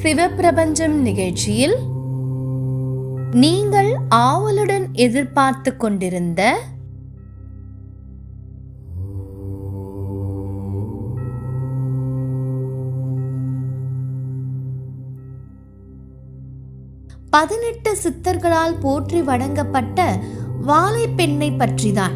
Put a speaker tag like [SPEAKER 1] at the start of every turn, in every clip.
[SPEAKER 1] சிவப்பிரபஞ்சம் நிகழ்ச்சியில் நீங்கள் ஆவலுடன் எதிர்பார்த்து கொண்டிருந்த பதினெட்டு சித்தர்களால் போற்றி வணங்கப்பட்ட வாழைப்பெண்ணை பற்றிதான்.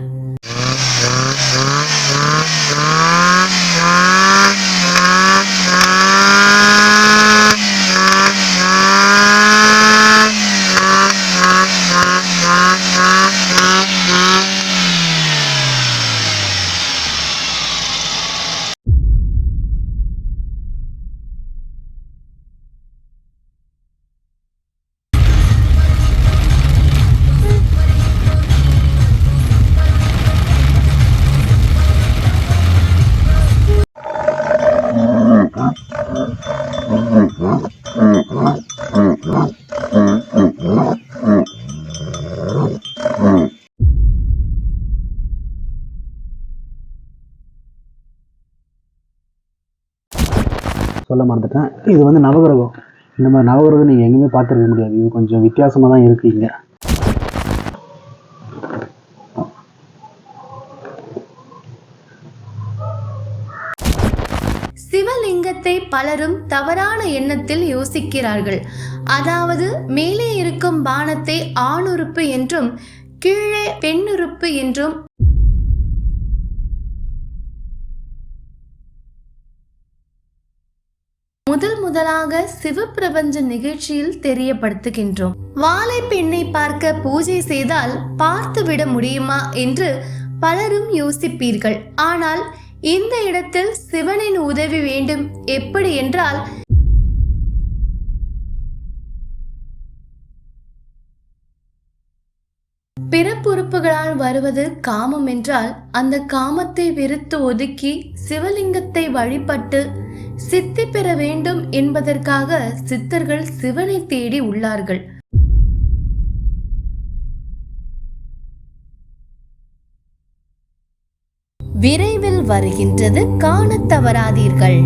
[SPEAKER 2] சொல்ல மறந்துட்டேன். இது வந்து நவகிரகம். இந்த மாதிரி நவகிரகம் நீங்கள் எங்கேயுமே பார்த்துருக்க முடியாது. இது கொஞ்சம் வித்தியாசமாக தான் இருக்குது இங்கே.
[SPEAKER 1] சிவலிங்கத்தை பலரும் தவறான எண்ணத்தில் யோசிக்கிறார்கள். அதாவது மேலே இருக்கும் பானத்தை ஆணுறுப்பு என்றும் கீழே பெண்ணுறுப்பு என்றும் முதலாக சிவப்பிரபஞ்ச நிகழ்ச்சியில் தெரியப்படுத்துகின்றோம். வாழைப்பெண்ணை பார்க்க பூஜை செய்தால் பார்த்துவிட முடியுமா என்று பலரும் யோசிப்பீர்கள். ஆனால் இந்த இடத்தில் சிவனின் உதவி வேண்டும். எப்படி என்றால், பிறப்புறுப்புகளால் வருவது காமம் என்றால் அந்த காமத்தை வெறுத்து ஒதுக்கி சிவலிங்கத்தை வழிபட்டு சித்தி பெற வேண்டும் என்பதற்காக சித்தர்கள் சிவனை தேடி உள்ளார்கள். விரைவில் வருகின்றது, காணத் தவறாதீர்கள்.